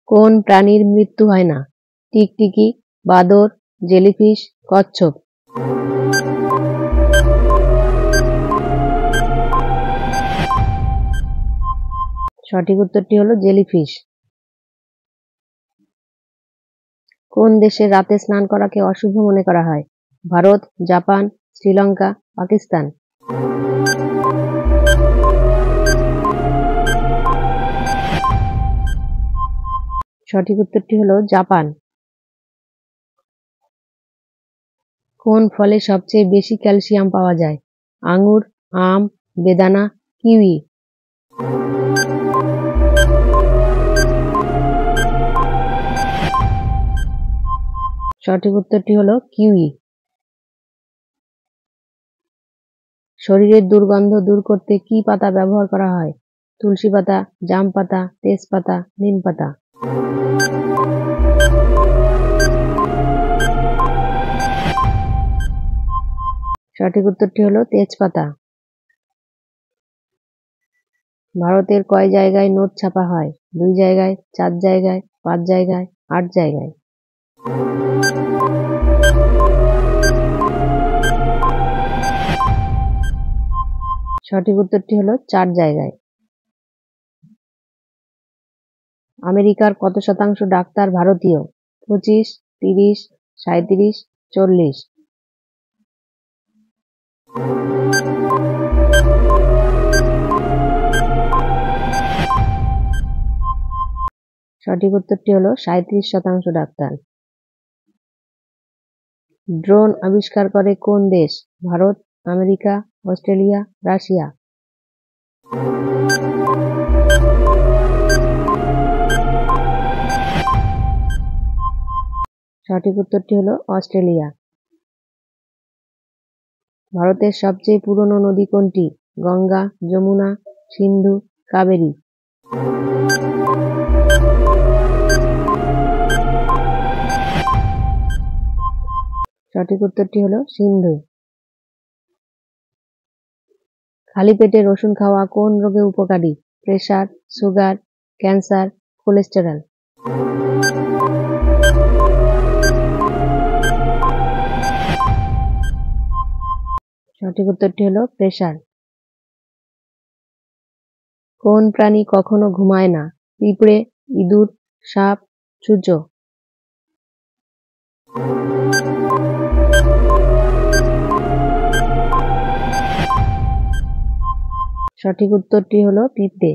কোন প্রাণীর মৃত্যু হয় না? টিকটিকি, বাদর, জেলিফিশ, কচ্ছপ। সঠিক উত্তরটি হলো জেলিফিশ। কোন দেশে রাতে স্নান করাকে অশুভ মনে করা হয়? ভারত, জাপান, শ্রীলঙ্কা, পাকিস্তান। সঠিক উত্তরটি হলো জাপান। কোন ফলে সবচেয়ে বেশি ক্যালসিয়াম পাওয়া যায়? আঙ্গুর, আম, বেদানা, কিউই। সঠিক উত্তরটি হলো কিউই। শরীরের দুর্গন্ধ দূর করতে কি পাতা ব্যবহার করা হয়? তুলসী পাতা, জাম পাতা, তেজপাতা, নিম পাতা। সঠিক উত্তরটি হলো তেজপাতা। ভারতের কয় জায়গায় নোট ছাপা হয়? 2 জায়গায়, 4 জায়গায়, 5 জায়গায়, 8 জায়গায়। সঠিক উত্তরটি হলো 4 জায়গায়। আমেরিকার কত শতাংশ ডাক্তার ভারতীয়? 25, 30, 37, 40। সঠিক উত্তরটি হলো 37% ডাক্তার। ড্রোন আবিষ্কার করে কোন দেশ? Bharat, America, Australia, Russia. সঠিক উত্তরটি হলো অস্ট্রেলিয়া। ভারতের সবচেয়ে পুরনো নদী কোনটি? গঙ্গা, যমুনা, সিন্ধু, কাবেরী। সঠিক উত্তরটি হলো সিন্ধু। খালি পেটে রসুন খাওয়া কোন রোগে উপকারী? Pressure, sugar, cancer, cholesterol. সঠিক উত্তরটি হলো প্রেসার। কোন প্রাণী কখনো ঘুমায় না? পিঁপড়ে, ইঁদুর, সাপ, সূর্য। সঠিক উত্তরটি হলো পিঁপড়ে।